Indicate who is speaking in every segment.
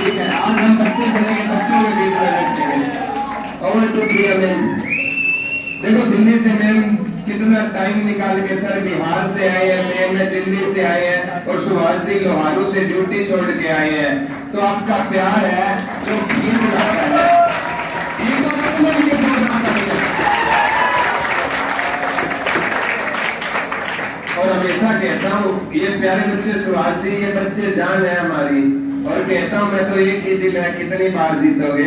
Speaker 1: ठीक है, आज हम बच्चे बनेंगे, बच्चों के बीच में बैठेंगे। Over to Priya ma'am. देखो दिल्ली से मैम कितना टाइम निकाल के सर बिहार से आए हैं, मैम मैं दिल्ली से आए हैं और सुभाष जी लोहारू से ड्यूटी छोड़ के आए हैं। तो आपका प्यार है जो भीड़ लगाता है, ये तो मतलब ये प्रोग्राम करेंगे। और हमेशा कहता हूँ ये प्यारे बच्चे सुभाष जी, ये बच्चे जान है हमारी। और कहता हूँ मैं तो एक ही दिल है, कितनी बार जीतोगे।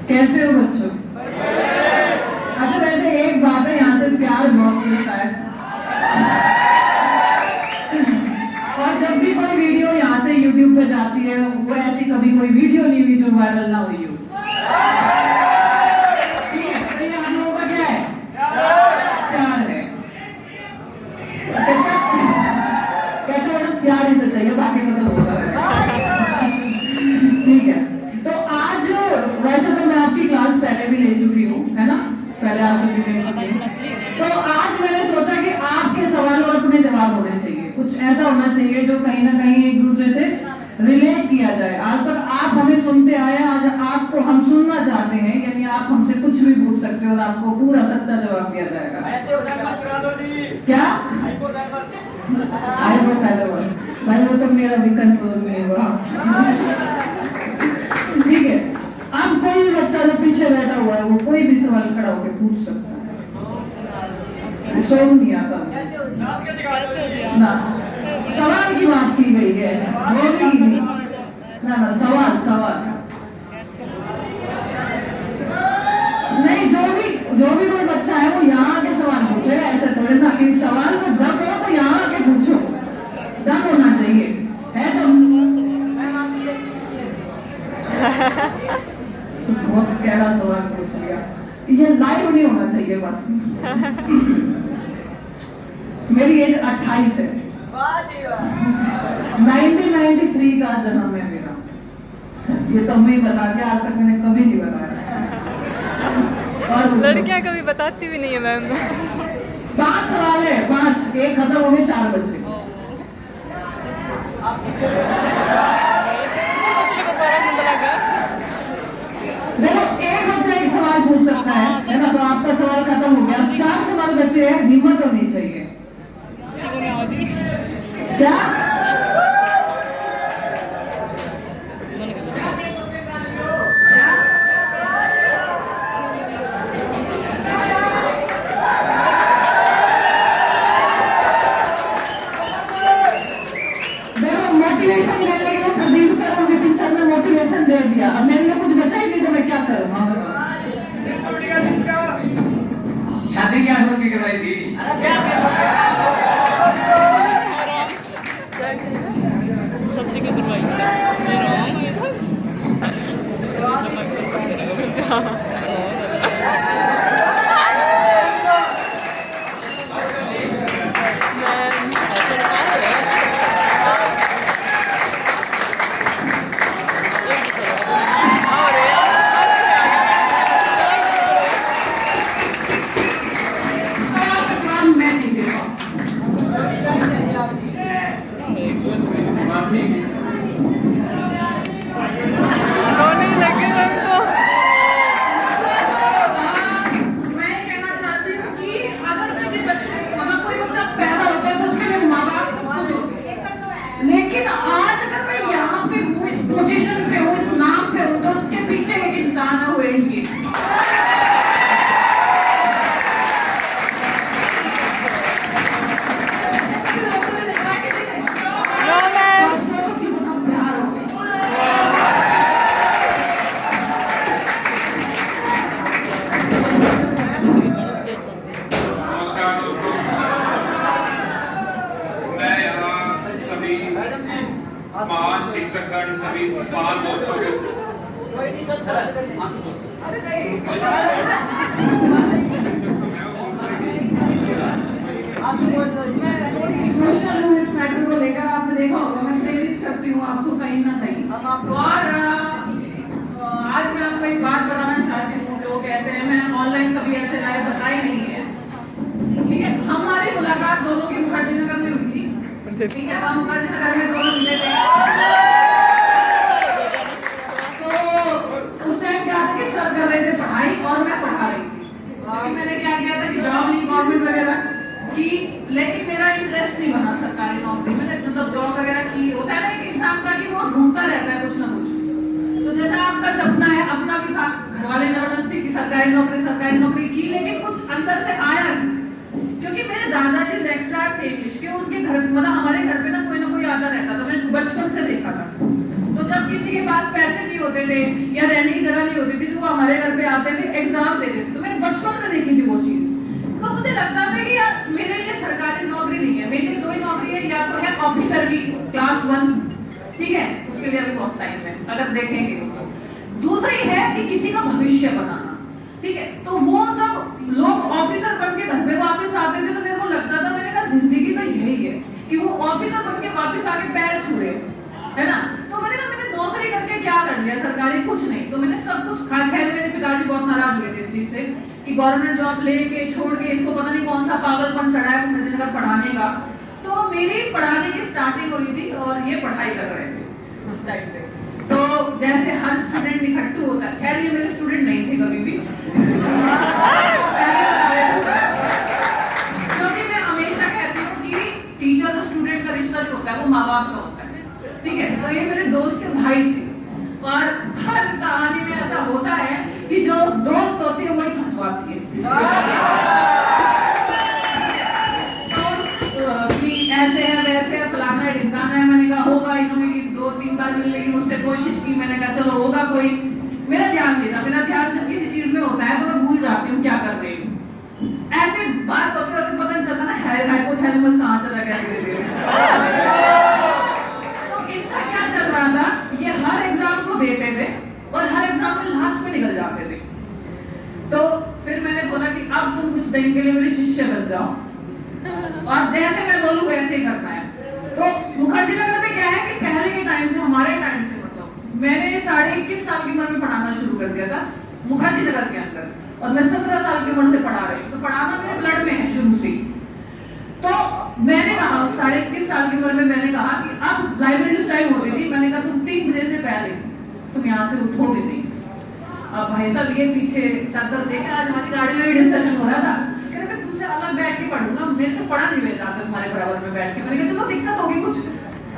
Speaker 2: कैसे हो बच्चों? अच्छा वैसे एक बात है, यहाँ से प्यार बहुत मिलता है। और जब भी कोई वीडियो यहाँ से YouTube पे जाती है, वो ऐसी कभी कोई वीडियो नहीं हुई जो वायरल ना हुई हो। ठीक है, तो ये आप लोगों का क्या है? प्यार है। कहते हो ना प्यार ही तो चाहिए, बाकी तो सब होता रहेगा। ठीक है, तो आज वैसे तो मैं आपकी क्लास पहले भी ले चुकी हूँ, है ना? पहले आ चुकी ले चुकी हूँ। तो आज मैंने सोचा कि आपके सवाल और अपने जवाब होने चाहिए, कुछ ऐसा होना चाहिए जो कहीं ना कहीं एक दूसरे से रिलेट किया जाए। आज तक आप हमें सुनते आए, आज आपको हम सुनना चाहते हैं, यानी आप हमसे कुछ भी पूछ सकते हो और आपको पूरा सच्चा जवाब दिया जाएगा। क्या? हाइपोथैलेमस भाई, वो तो मेरा भी कंट्रोल में हुआ। ठीक है, अब कोई भी बच्चा जो पीछे बैठा हुआ है वो कोई भी सवाल खड़ा होकर पूछ सकता है। सोच नहीं आता ना, सवाल की बात की गई है, वो भी ना सवाल नहीं, जो भी कोई बच्चा है वो यहाँ आके सवाल पूछेगा। ऐसे थोड़े ना कि सवाल को दम हो तो यहाँ आके पूछो, दम होना चाहिए, है दम। तो बहुत गहरा सवाल पूछ लिया, ये लाइव नहीं होना चाहिए बस। मेरी एज 28 है, 1993 का जन्म है मेरा। ये तो मैं बता दिया, आज तक मैंने कभी नहीं बताया। और
Speaker 3: लड़कियां कभी बताती भी नहीं है मैम।
Speaker 2: 5 सवाल है, 5, एक खत्म हो गए, 4 बचे। देखो एक बच्चा एक सवाल पूछ सकता है ना? तो आपका सवाल खत्म हो गया, 4 सवाल बचे हैं। हिम्मत होनी चाहिए। क्या? मोटिवेशन देने के लिए प्रदीप सर और विपिन सर ने मोटिवेशन दे दिया। अब मेरे लिए कुछ बचा ही नहीं तो मैं क्या करूँ?
Speaker 1: शादी क्या सोच के करवाई थी?
Speaker 3: शादी की करवाई
Speaker 4: महान शिक्षकगण सभी महान दोस्तों के
Speaker 2: इमोशनल हूँ इस मैटर को लेकर। आपने देखा होगा मैं प्रेरित करती हूँ आपको कहीं ना कहीं। और आज मैं आपको एक बात बताना चाहती हूँ। जो कहते हैं मैं ऑनलाइन कभी ऐसे लाइव बताई नहीं है, ठीक है? मुलाकात दोनों की मुखर्जी नगर में हुई थी, ठीक है, तो मुखर्जी नगर में दोनों मिले थे। तो उस टाइम क्या था कि सर कर रहे थे पढ़ाई और मैं पढ़ा रही थी, क्योंकि मैंने क्या किया था कि जॉब ली गवर्नमेंट वगैरह की, लेकिन मेरा इंटरेस्ट नहीं बना सरकारी नौकरी में, मतलब जॉब वगैरह की। होता है ना कि इंसान का कि वो ढूंढता रहता है कुछ ना कुछ। तो जैसा आपका सपना है, अपना भी था, घर वाले जबरदस्ती की सरकारी नौकरी की, लेकिन कुछ अंदर से आया नहीं, क्योंकि मेरे दादाजी लेक्चरर थे इंग्लिश के, उनके घर मतलब हमारे घर पे ना कोई आता रहता था, मैंने बचपन से देखा था। तो जब किसी के पास पैसे नहीं होते थे या रहने की जगह नहीं होती थी, तो वो हमारे घर पे आते थे, एग्जाम देते थे, तो मैंने बचपन से देखी थी वो चीज। तो मुझे लगता था कि यार मेरे लिए सरकारी नौकरी नहीं है, मेरे लिए दो ही नौकरी है, या तो है ऑफिसर की क्लास 1, ठीक है, उसके लिए अभी बहुत टाइम है अगर देखेंगे तो। दूसरी है कि किसी का भविष्य बनाना, ठीक है। तो वो जब लोग ऑफिसर बन के घर पे वापस आते थे तो मेरे को लगता था, मैंने कहा जिंदगी तो यही है कि वो ऑफिसर बन के वापस आके पैर छू रहे, है ना। तो मैंने कहा मैंने नौकरी करके क्या कर लिया, सरकारी कुछ नहीं। तो मैंने सब कुछ खा, खैर मेरे पिताजी बहुत नाराज हुए थे इस चीज से कि गवर्नमेंट जॉब लेके छोड़ के इसको पता नहीं कौन सा पागलपन चढ़ा है मुझे नगर पढ़ाने का। तो मेरी पढ़ाने की स्टार्टिंग हुई थी और ये पढ़ाई कर रहे थे उस टाइम पे। तो जैसे हर स्टूडेंट निखट्टू होता है, खैर ये मेरे स्टूडेंट नहीं थे कभी भी, क्योंकि मैं हमेशा कहती हूँ कि टीचर और स्टूडेंट का रिश्ता जो होता है वो माँ बाप का होता है, ठीक है। तो ये मेरे दोस्त के भाई थे, और हर कहानी में ऐसा होता है कि जो दोस्त होती है वही फंसवाती है। ऐसे है वैसे है फलाना है ढिमकाना है, मैंने कहा होगा, इन्होंने 2-3 बार मिलने की मुझसे कोशिश की, मैंने कहा चलो होगा कोई। मेरा ध्यान नहीं था, मेरा ध्यान जब किसी चीज में होता है तो मैं भूल जाती हूँ क्या कर रही हूँ। ऐसे बात होते होते पता नहीं चलता ना हाइपोथैलेमस कहाँ चला गया धीरे-धीरे। तो इनका क्या चल रहा था, ये हर एग्जाम को देते थे और हर एग्जाम में लास्ट में निकल जाते थे। तो फिर मैंने बोला कि अब तुम कुछ टाइम के लिए मेरे शिष्य बन जाओ और जैसे मैं बोलूं वैसे ही करना है। तो मुखर्जी नगर में क्या है कि पहले के टाइम से, हमारे टाइम से, मतलब मैंने 21.5 साल की उम्र में पढ़ाना शुरू कर दिया था मुखर्जी नगर के अंदर, और मैं 17 साल की उम्र से पढ़ा रही हूँ। तो पढ़ाना मेरे ब्लड में है शुरू से। तो मैंने कहा 21.5 साल की उम्र में मैंने कहा कि अब लाइब्रेरी टाइम होती थी, मैंने कहा तुम 3 बजे से पहले तुम यहाँ से उठोगे नहीं। अब भाई साहब ये पीछे चादर देखे, आज हमारी गाड़ी में भी डिस्कशन हो रहा था, कह रहे मैं तुमसे अलग बैठ के पढ़ूंगा, मेरे से पढ़ा नहीं भेजा जाता तुम्हारे बराबर में बैठ के। मैंने कहा चलो दिक्कत होगी कुछ,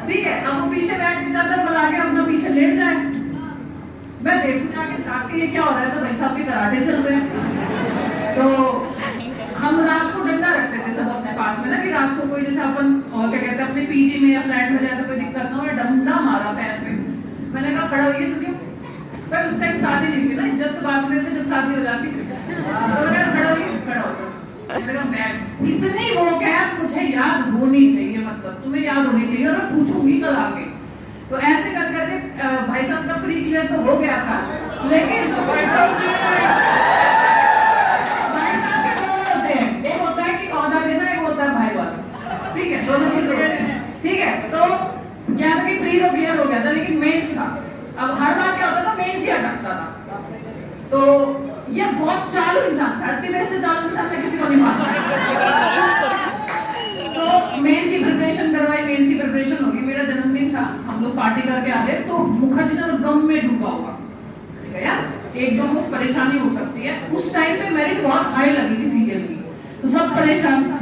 Speaker 2: ठीक है। अब वो पीछे बैठ के चादर बुला के अपना पीछे लेट जाए, मैं देखूं जाके झाँक के ये क्या हो रहा है, तो भाई साहब के कराटे चल रहे हैं। तो हम रात को डंडा रखते थे सब अपने पास में ना, कि रात को कोई जैसे अपन और क्या कहते हैं अपने पीजी में या फ्लैट में जाए तो कोई दिक्कत ना हो, डंडा मारा पैर पे। मैंने कहा खड़ा होइए चुकी, पर उस टाइम शादी नहीं थी ना, इज्जत तो बाद में जब शादी हो जाती तो मैंने खड़ा होइए, खड़ा हो जाओ। मैंने कहा मैं इतनी वो क्या मुझे याद होनी चाहिए, मतलब तुम्हें याद होनी चाहिए और मैं पूछूंगी कल आके। तो ऐसे कर करके भाई साहब का प्री क्लियर तो हो गया था, लेकिन भाई साहब के दो होते हैं, एक होता है कि औहदा देना, एक होता है भाई वाला, ठीक है, दोनों चीजें होती हैं, ठीक है। तो क्या था कि प्री तो क्लियर हो गया था, लेकिन मेंस था। अब हर बार क्या होता था, मेंस ही अटकता था। तो ये बहुत चालू इंसान था, 38 से चालू इंसान ने किसी को नहीं माना। तो मेंस की प्रिपरेशन करवाई, मेंस की प्रिपरेशन होगी, मेरा जन्मदिन था, हम लोग पार्टी करके आ रहे, तो मुखर्जी नगर गम में डूबा हुआ, ठीक है यार, 1-2 को परेशानी हो सकती है। उस टाइम पे मेरिट बहुत हाई लगी थी सीजीएल की, तो सब परेशान था।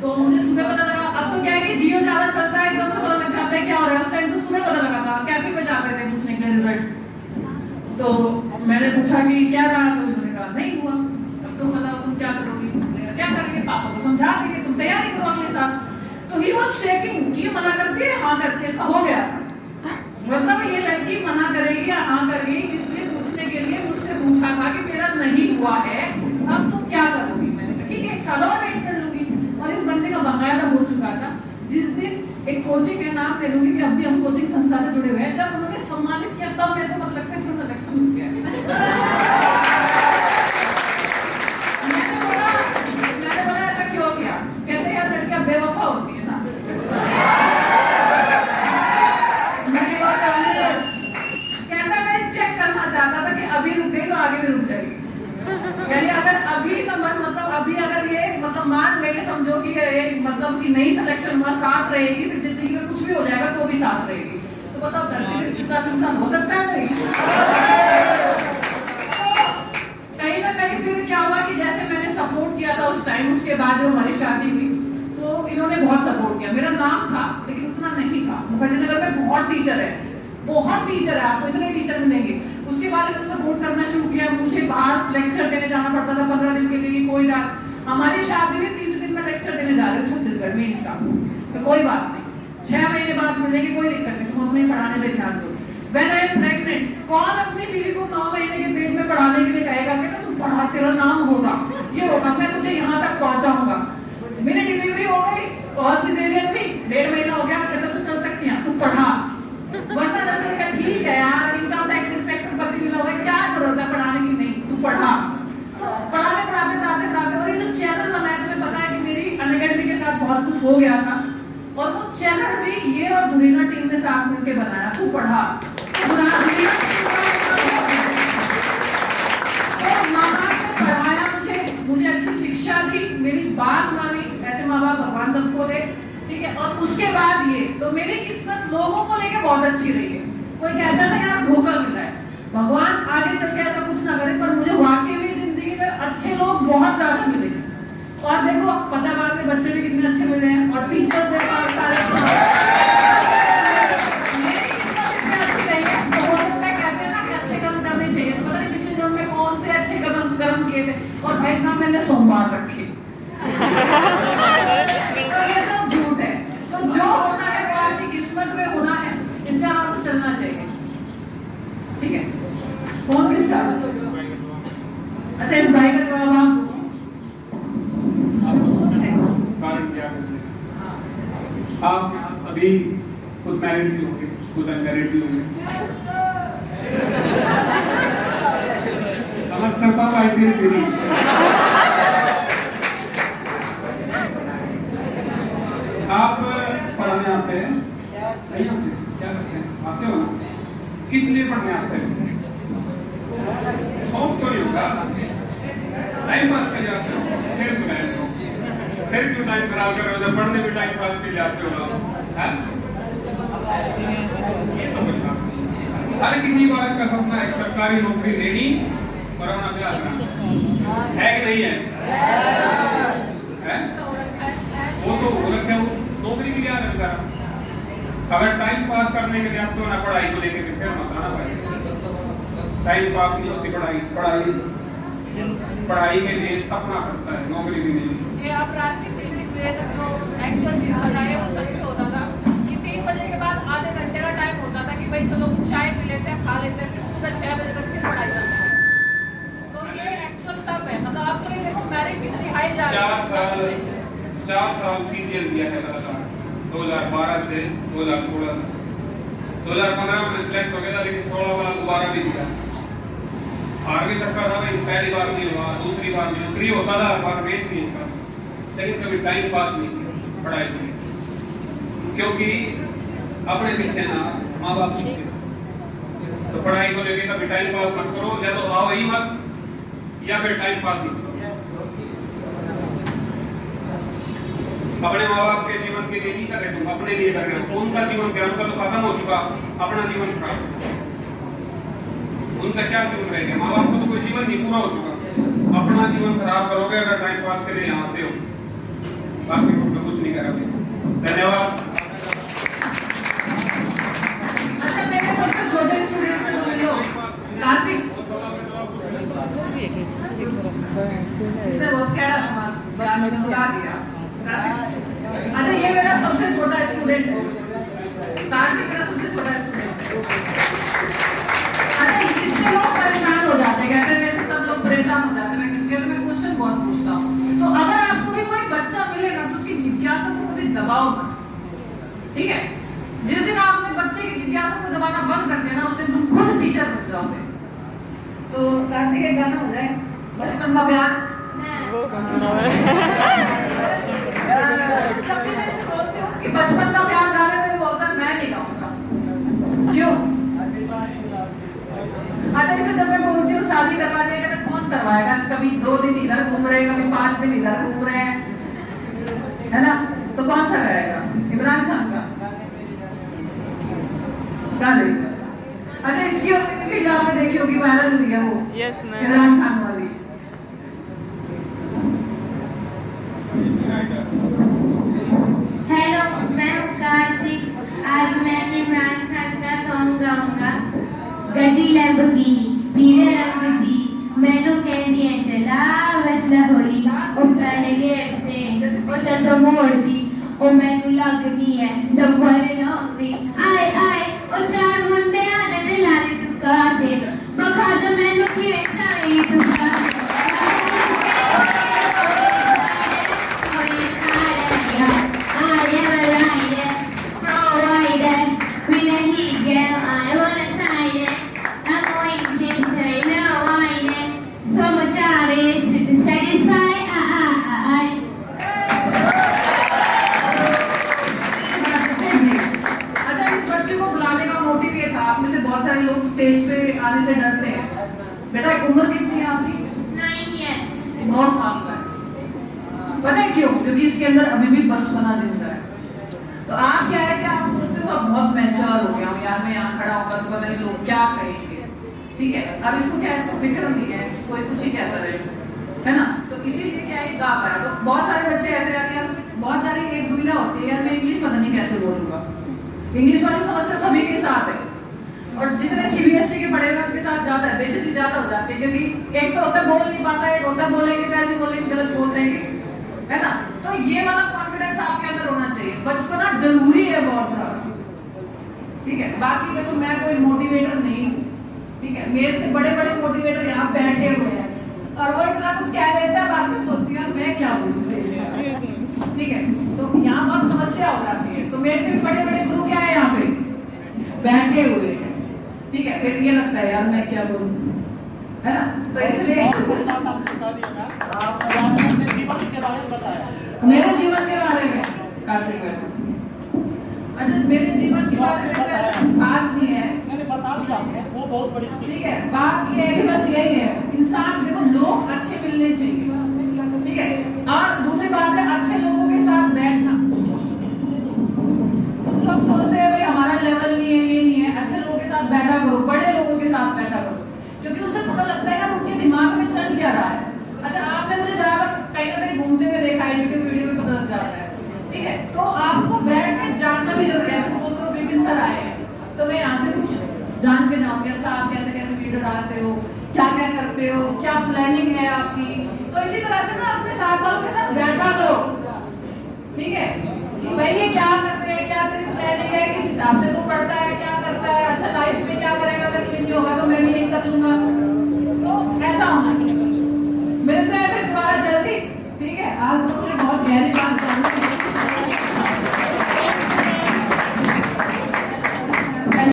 Speaker 2: तो मुझे सुबह पता लगा, अब तो क्या है कि जियो ज्यादा चलता है, एकदम से पता लग जाता है क्या हो रहा है। उस टाइम तो सुबह पता लगा था, कैफे पे जाते थे पूछने के लिए रिजल्ट। तो मैंने पूछा कि क्या रहा, तो उन्होंने कहा नहीं हुआ। अब तो बताओ तुम क्या करोगी, क्या करेंगे, पापा को समझा देंगे, तुम तैयारी करो अगले साल। तो ही वाज चेकिंग कि मना करती है हाँ करके, इसका हो गया था। मतलब ये लड़की मना करेगी या हाँ करेगी, इसलिए पूछने के लिए मुझसे पूछा था कि मेरा नहीं हुआ है, अब तुम क्या करोगी। मैंने कहा ठीक है 1 साल और वेट कर लूंगी। और इस बंदे का बाकायदा हो चुका था। जिस दिन एक कोचिंग के नाम ले लूंगी कि अभी हम कोचिंग संस्था से जुड़े हुए हैं, जब उन्होंने सम्मानित किया तब मैं तो मतलब लगता है इसमें सिलेक्शन हो गया। मैंने बोला ऐसा क्यों किया, कहते यार लड़कियां बेवफा होती है ना। मैंने कहता मैं चेक करना चाहता था कि अभी रुक गई तो आगे भी रुक जाएगी, यानी अगर अभी संबंध मतलब अभी अगर ये मतलब मान गए समझो कि ये मतलब कि नई सिलेक्शन हुआ, साथ रहेगी, फिर जिंदगी में कुछ भी हो जाएगा तो भी साथ रहेगी। तो बताओ धरती पे इसके साथ इंसान हो सकता है? नहीं। कहीं ना कहीं फिर क्या हुआ कि जैसे मैंने सपोर्ट किया था उस टाइम, उसके बाद जो हमारी शादी हुई तो इन्होंने बहुत सपोर्ट किया। मेरा नाम था लेकिन उतना नहीं था। मुखर्जी नगर में बहुत टीचर है, बहुत टीचर है, आपको इतने टीचर मिलेंगे। उसके बाद इन्होंने सपोर्ट करना शुरू किया। मुझे बाहर लेक्चर देने जाना पड़ता था 15 दिन के लिए, कोई रात। हमारी शादी हुई 30 दिन में लेक्चर देने जा रहे हो छत्तीसगढ़ में इसका, तो कोई बात नहीं, 6 महीने बाद मिलेंगे, कोई दिक्कत नहीं, तुम अपने पढ़ाने पे ध्यान दो। When I am pregnant, कौन अपनी बीवी को 9 महीने के पेट में पढ़ाने के लिए कहेगा कि तुम पढ़ा, तेरा नाम होगा, ये होगा, मैं तुझे यहाँ तक पहुँचाऊंगा। मेरी डिलीवरी हो गई और सिजेरियन हुई, 1.5 महीना हो गया, कहता तू चल सकती है, तू पढ़ा। वरना लगेगा ठीक है यार, इनकम टैक्स इंस्पेक्टर पति मिला हुआ है, क्या जरूरत है पढ़ाने की? नहीं, तू पढ़ा। तो पढ़ाते और ये जो चैनल बनाया, तुम्हें पता है कि मेरी अनअकैडमी के साथ बहुत कुछ हो गया था, और वो चैनल भी ये और दुरीना टीम ने साथ मिलकर बनाया। तू पढ़ा, तो माँ बाप ने पढ़ाया मुझे अच्छी शिक्षा दी, मेरी बात मानी। ऐसे माँ बाप भगवान सबको दे, ठीक है। और उसके बाद ये तो मेरी किस्मत लोगों को लेके बहुत अच्छी रही है। कोई कहता था यार धोखा मिला है, भगवान आगे चल के ऐसा कुछ ना करे, पर मुझे वाकई में जिंदगी में अच्छे लोग बहुत ज्यादा मिले। और देखो फतेहाबाद में बच्चे भी कितने अच्छे मिले हैं, और टीचर सारे मेरी किस्मत इससे अच्छी रही है। तो वो लोग कहते हैं ना कि अच्छे कर्म करने चाहिए, तो पता नहीं पिछले जन्म में कौन से अच्छे कर्म किए थे, और भाई ना मैंने सोमवार रखे। तो ये सब झूठ है। तो जो होना है वो आपकी किस्मत में होना है, इसलिए आपको चलना चाहिए, ठीक है। फोन किसका? अच्छा, इस भाई का जवाब आप
Speaker 4: कारण क्या है? आप यहाँ सभी कुछ मैरिड भी होंगे, कुछ अनमैरिड भी होंगे। समझ सकता हूँ आई फील। आप पढ़ाने आते हैं, नहीं आते? क्या करते हैं? आते हो ना? किस लिए पढ़ने आते हैं? शौक तो नहीं होगा, टाइम पास के लिए आते हो, फिर क्यों रहते हो? फिर क्यों टाइम खराब कर रहे हो जब पढ़ने में टाइम पास के लिए आते हो? ये समझना, हर किसी बालक का सपना है सरकारी नौकरी लेनी और अपना ब्याह करना, है कि नहीं है? वो तो हो रखा है, नौकरी के लिए आ रहे बेचारा। अगर टाइम पास करने के लिए आप तो ना पढ़ाई को लेके फिर मत आना भाई, टाइम पास नहीं होती पढ़ाई के लिए अपना करता है, नौकरी के लिए।
Speaker 5: ये आप रात के 3 बजे तक जो एक्चुअल चीज बताए वो सच में होता था कि 3 बजे के बाद आधे घंटे का टाइम होता था कि भाई चलो चाय पी लेते हैं, खा लेते हैं, फिर सुबह 6 बजे तक फिर पढ़ाई करते हैं। तो ये एक्चुअल तब है, मतलब आप तो ये देखो मैरिट कितनी हाई जा रही है।
Speaker 4: 4 साल सीजीएल दिया है लगातार, 2012 से 2016 तक। 2015 में सिलेक्ट हो गया, लेकिन 16 वाला दोबारा नहीं दिया। हार भी सकता था भाई, पहली बार नहीं हुआ, दूसरी बार नहीं हुआ, फ्री होता था, बार बेच नहीं होता, लेकिन कभी टाइम पास नहीं किया पढ़ाई के लिए, क्योंकि अपने पीछे ना माँ बाप नहीं थे। तो पढ़ाई को लेकर कभी टाइम पास मत करो, या तो आओ ही मत, या फिर टाइम पास नहीं करो। अपने माँ बाप के जीवन के लिए नहीं कर रहे तुम, अपने लिए कर रहे हो। उनका जीवन क्या, उनका तो खत्म हो चुका, अपना जीवन खराब, उनका क्या जीवन रहेगा? माँ बाप को तो कोई जीवन नहीं पूरा हो चुका, अपना जीवन खराब करोगे अगर टाइम पास के लिए यहाँ आते हो। बाकी तो कुछ नहीं करोगे। धन्यवाद।
Speaker 2: अच्छा, मेरे सबसे छोटे स्टूडेंट से तो मिलो, कार्तिक, इससे बहुत कड़ा सवाल पूछा, मैंने उड़ा दिया। अच्छा, ये मेरा सबसे छोटा स्टूडेंट है, कार्तिक मेरा सबसे छोटा स्टूडेंट है। अच्छा, इससे लोग परेशान हो जाते हैं, कहते हैं मेरे से सब लोग परेशान हो जाते हैं, क्योंकि मैं क्वेश्चन बहुत पूछता हूँ। तो अगर आपको भी कोई बच्चा मिले ना, तो उसकी जिज्ञासा को कभी दबाओ मत, ठीक है। जिस दिन आपने बच्चे की जिज्ञासा को दबाना बंद कर दिया ना, उस दिन तुम खुद टीचर बन जाओगे। तो कार्तिक एक गाना हो जाए, बचपन का प्यार। कि बचपन का प्यार गा रहे थे, बोलता है मैं नहीं गाऊंगा। क्यों? अच्छा, इसे जब मैं बोलती हूँ शादी करवाने का, तो कौन करवाएगा? कभी 2 दिन इधर घूम रहे हैं, कभी 5 दिन इधर घूम रहे हैं, है ना? तो कौन सा गाएगा? इमरान खान का गा देगा। अच्छा, इसकी वीडियो आपने देखी होगी, वायरल हुई है वो,
Speaker 3: यस मैम।
Speaker 2: इमरान खान वाली।
Speaker 6: हेलो, मैं हूँ कार्तिक। आज मैं इमरान खान का सॉन्ग गाऊंगा। गड्डी लैम्बोर्गिनी पीले रंग दी, मैनू कहंदी है चला वैसला होई, ओ पहले गेट ते ओ जदों मोड़ दी, ओ मैनू लगनी है द वन एंड ओनली। आए आए ओ चार मुंडे आने ने लाने दुकान ते, बखा दो मैनू की चाहिए दुकान।
Speaker 2: बहुत सारे लोग स्टेज पे आने से डरते हैं। बेटा, उम्र कितनी है आपकी?
Speaker 6: 9 years।
Speaker 2: 9 साल का है। पता है क्यों? क्योंकि इसके अंदर अभी भी बचपना जिंदा है। तो आप क्या है कि आप सोचते हो अब बहुत मैच्योर हो गया हूँ यार, मैं यहाँ खड़ा होगा तो पता नहीं लोग क्या कहेंगे। ठीक है, अब इसको क्या है, इसको फिक्र नहीं है, कोई कुछ ही कहता रहे, है ना? तो इसीलिए क्या है, गा पाया। तो बहुत सारे बच्चे ऐसे यार, बहुत सारी एक दुविधा होती है यार, मैं इंग्लिश पता नहीं कैसे बोलूंगा। इंग्लिश वाली समस्या सभी के साथ है, और जितने सीबीएसई के पढ़े हुए उनके साथ ज्यादा है, बेइज्जती ज्यादा हो जाती है। क्योंकि एक तो होता है बोल नहीं पाता, एक होता है बोलेंगे तो ऐसे बोलेंगे, गलत बोल देंगे, है ना? तो ये वाला कॉन्फिडेंस आपके अंदर होना चाहिए। बचपना जरूरी है बहुत ज्यादा, ठीक है? बाकी का तो मैं कोई मोटिवेटर नहीं हूँ, ठीक है? मेरे से बड़े बड़े मोटिवेटर यहाँ बैठे हुए हैं, और वो इतना कुछ कह देता है, बाद में सोचती हूँ मैं क्या बोलूँ, ठीक है? तो यहाँ बहुत समस्या हो जाती है। तो मेरे से भी बड़े बड़े गुरु क्या है यहाँ पे बैठे हुए हैं, ठीक है? फिर ये लगता है यार मैं क्या बोलूं, है ना? तो इसलिए मेरे जीवन के बारे में कार्तिक बेटा, अच्छा मेरे जीवन के बारे में कुछ खास नहीं है,
Speaker 7: वो बहुत बड़ी
Speaker 2: ठीक है? बात ये है कि बस यही है, इंसान देखो लोग अच्छे मिलने चाहिए, ठीक है? और दूसरी बात है अच्छे लोगों के साथ बैठना। कुछ लोग सोचते हैं भाई हमारा लेवल नहीं है, ये नहीं है, अच्छे लोगों के साथ बैठा करो, बड़े लोगों के साथ बैठा करो, क्योंकि उनसे पता लगता है यार उनके दिमाग में चल क्या रहा है। अच्छा, आपने मुझे ज्यादा कहीं ना कहीं घूमते हुए देखा है, यूट्यूब वीडियो में पता लग जाता है, ठीक है? तो आपको बैठ के जानना भी जरूरी है। सपोज करो विपिन सर आए हैं, तो मैं यहाँ से कुछ जान के जाऊंगी, अच्छा आप कैसे कैसे वीडियो डालते हो, क्या क्या करते हो, क्या प्लानिंग है आपकी। तो इसी तरह से ना अपने साथ वालों के साथ बैठा करो, ठीक है? कि भाई ये क्या कर रहे हैं, क्या तेरी प्लानिंग है, किस हिसाब से